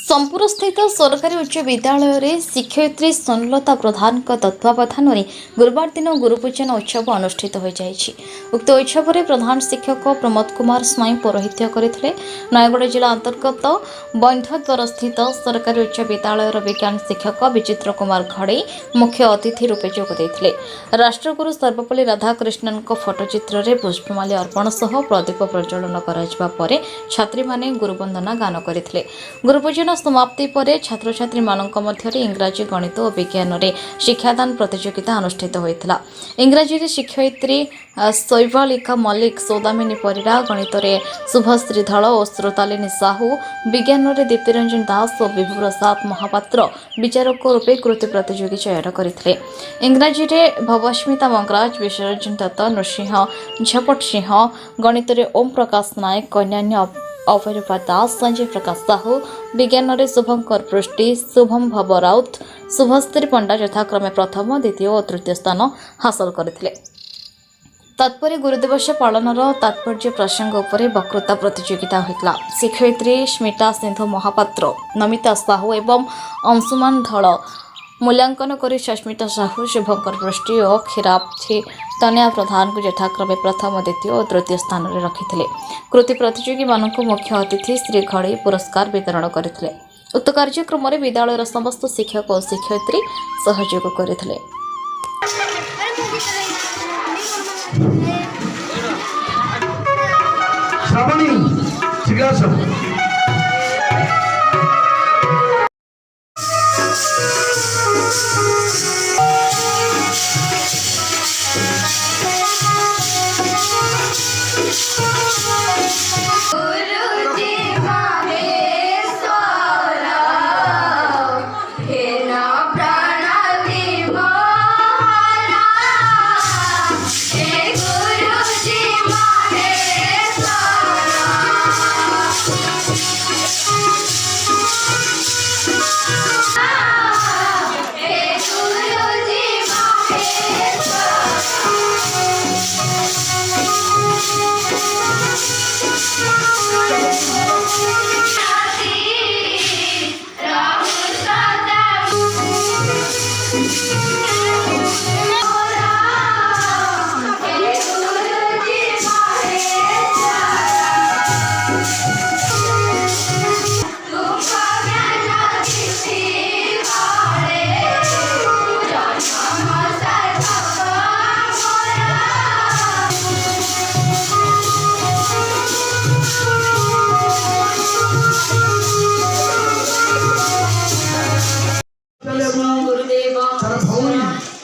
सोनपुर स्थित सरकारी उच्च विद्यालय रे शिक्षयित्री सोनलता प्रधान तत्वावधान में गुरुवार दिन गुरुपूजन उत्सव अनुष्ठित हो जाएगी। उक्त उत्सव में प्रधान शिक्षक प्रमोद कुमार स्वाई पौरोहित्य करते। नयगढ़ जिला अंतर्गत बंधद्वार स्थित सरकारी उच्च विद्यालय विज्ञान शिक्षक विचित्र कुमार घड़े मुख्य अतिथि रूपे जोगदे। राष्ट्रगुरु सर्वपल्ली राधाकृष्णन फोटोचित्र में पुष्पमाल्य अर्पण सह प्रदीप प्रज्वलन कर छात्री माने गुरुवंदना गान करते। गुरुपूजन समाप्ति पर छात्र छात्री मानक मध्यरे इंग्राजी गणित और विज्ञान रे शिक्षादान प्रतियोगिता अनुष्ठित होइतला। इंग्राजी रे शिक्षयित्री शैवालिका मल्लिक, सौदामिनी परिड़ा, गणित रे शुभश्री धल और श्रोतालिनी साहू, विज्ञान रे दीप्तिरंजन दास और विभु प्रसाद महापात्र विचारक रूपे कृति प्रतियोगी चयन करथिले। इंग्राजी रे भवस्मिता मंगराज, विश्वरंजन दत्त, नृसिंह झपट सिंह, गणित रे ओम प्रकाश नायक, कन्यान्य अवरूपा दास, संजय प्रकाश साहू, विज्ञान रे शुभंकर पृष्टि, शुभम भव राउत, शुभश्री पंडा यथाक्रमे प्रथम, द्वितीय और तृतीय स्थान हासिल करथिले। तत्पर गुरुदिवस पालनर तात्पर्य प्रसंग उपर वक्तृता प्रतियोगिता होता। शिक्षयित्री स्मिता सिंधु महापात्र, नमिता साहू एवं अंशुमान धल मूल्यांकन कर सस्मिता साहू, शुभंकर पृष्टि और क्षीराब्धी तनया प्रधान को यथाक्रमे प्रथम, द्वितीय और तृतीय स्थान में रखिथिले। कृति प्रतियोगी मानक मुख्य अतिथि श्री घड़े पुरस्कार वितरण करथिले। उक्त कार्यक्रम में विद्यालय समस्त शिक्षक और शिक्षयित्री सहयोग करथिले।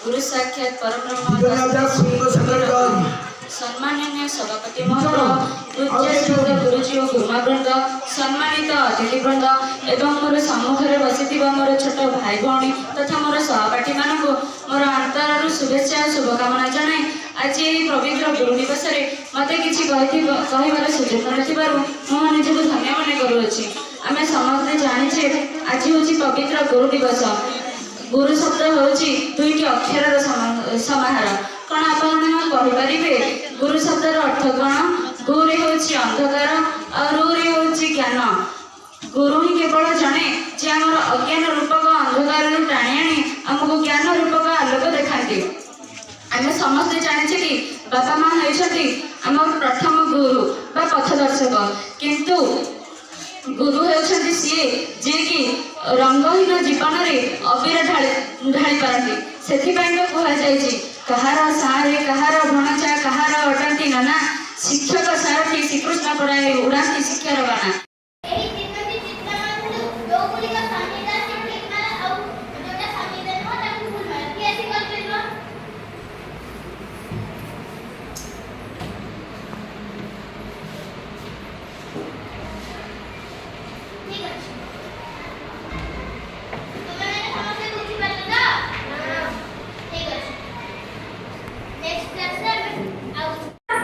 गुरु साक्षात परब्रह्म सम्माननीय सभापति महोदय, पूज्य गुरुजी और गुरुमावृंद, सम्मानित अतिथिवृंद एवं मोर सम्मुखें बसी मोर छोट भाई भौणी तथा मोर सहपाठी मान मोर अंतरु शुभेच्छा और शुभकामना जनाए आज यह पवित्र गुरु दिवस मत कि कहबार सुजोग मिलू निजक धन्य मन करुच्छी। आम समस्ते जाचे आज हूँ पवित्र गुरु दिवस। गुरु शब्द हूँ दुईटी अक्षर समाहार। कौन आपरे गुरु शब्दर अर्थ कौन? गुरे हूँ अंधकार और रुरे हूँ ज्ञान। गुरु ही केवल जड़े जे आम अज्ञान रूपक अंधकार टाणी आनी आमको ज्ञान रूपक आलोक देखाती। आम समस्ते जाने कि बापा माँ होती आम प्रथम गुरु बा पथदर्शक, किंतु गुरु होती सी जे कि रंगहीन जीवन में अबीर ढाली पारती। से कहुई कहार सारे कहार भणचा कहार अटंती नाना शिक्षक सारथी श्रीकृष्ण पढ़ाए उड़ाती शिक्षार बाना।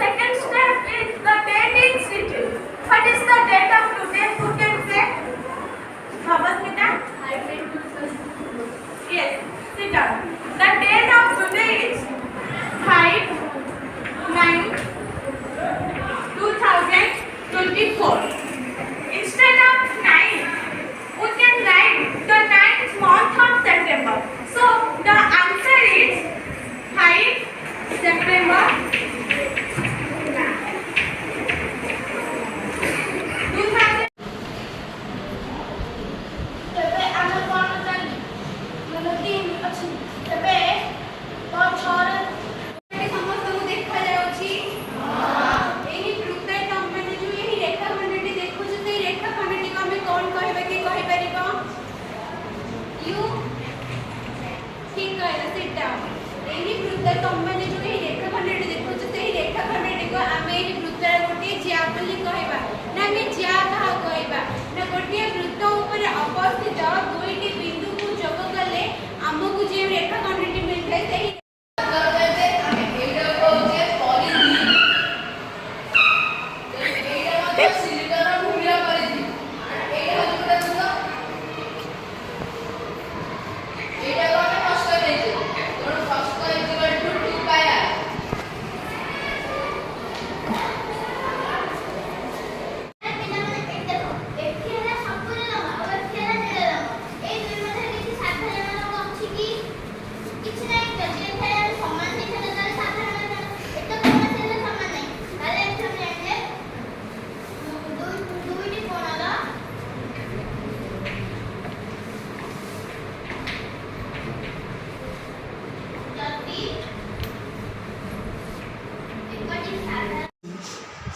Second step is the date institute. What is the date of आमे ज्या कहा कहबा ना गोटे वृत्त ऊपर अवस्थित दुईटी बिंदु को जोग कले हमकु जे रेखाखंडटी मिलते सेही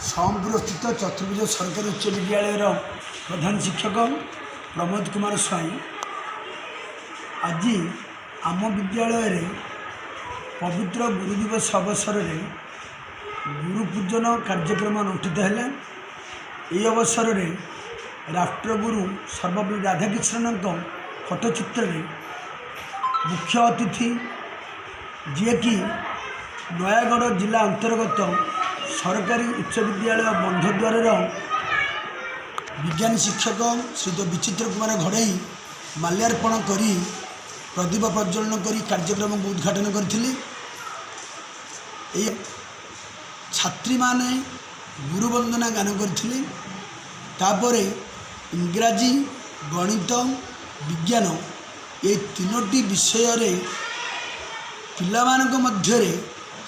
सोमपुर स्थित चतुर्भुज सरकारी उच्च विद्यालय प्रधान शिक्षक प्रमोद कुमार स्वाई आज आम विद्यालय पवित्र गुरु दिवस अवसर में गुरुपूजन कार्यक्रम अनुष्ठित है। यह अवसर में राष्ट्रगुरु सर्वपल्ली राधाकृष्णन फोटोचित्र मुख्य अतिथि जी कि नयागढ़ जिला अंतर्गत सरकारी उच्च विद्यालय बंधद्वार विज्ञान शिक्षक श्री विचित्र कुमार घड़ई माल्यार्पण करी प्रदीप प्रज्वलन करी कार्यक्रम को उद्घाटन करथिले। छात्री माने गुरुवंदना गान करथिले। तापरे इंग्राजी गणित विज्ञान ये तीनोटी विषय रे पिलामानक मध्यरे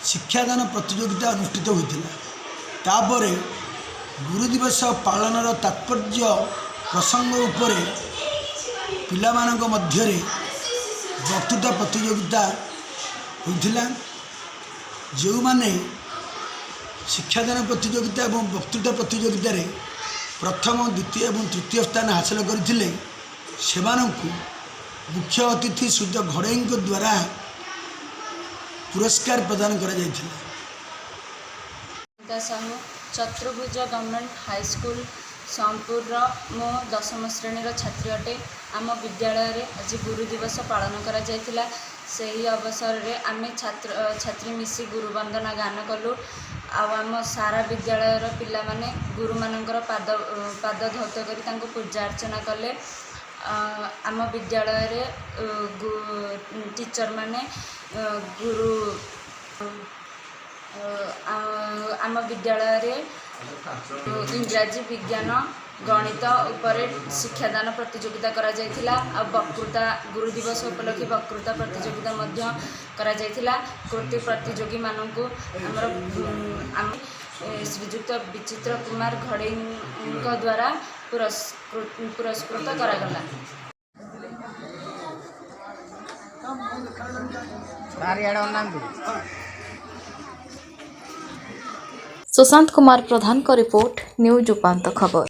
शिक्षादान प्रतियोगिता अनुष्ठित होता। तापरे गुरु दिवस पालनर तात्पर्य प्रसंग उपरे पिलामानक मध्यरे वक्तृता प्रतियोगिता होता। जो माने शिक्षादान प्रतियोगिता और वक्तृता प्रतियोगिता रे प्रथम द्वितीय और तृतीय स्थान हासिल करथिले सेमानंकु मुख्य अतिथि श्री घड़ई द्वारा पुरस्कार प्रदान करा जायथिला। चतुर्भुज गवर्नमेंट हाई स्कूल सोमपुर मो 10म श्रेणी छात्री अटे। आम विद्यालय आज गुरु दिवस पालन करा जायथिला। सही अवसर रे आमे छात्री मिसी गुरु वंदना गान कलु। आम सारा विद्यालय पिला माने गुरु मानकर पाद धौत करी तांको पूजा अर्चना कले। आम विद्यालय रे टीचर माने गुरु आम विद्यालय रे इंग्राजी विज्ञान गणित उपरे शिक्षादान प्रतियोगिता करा जायथिला। आ वक्तृता गुरु दिवस उपलक्षे वक्तृता प्रतियोगिता मध्य करा जायथिला। कृति प्रतियोगी मानकु आम श्रीजुक्त विचित्र कुमार घड़ई द्वारा पुरस्कृत करागला। सुशांत कुमार प्रधान का रिपोर्ट न्यूज उपांत खबर।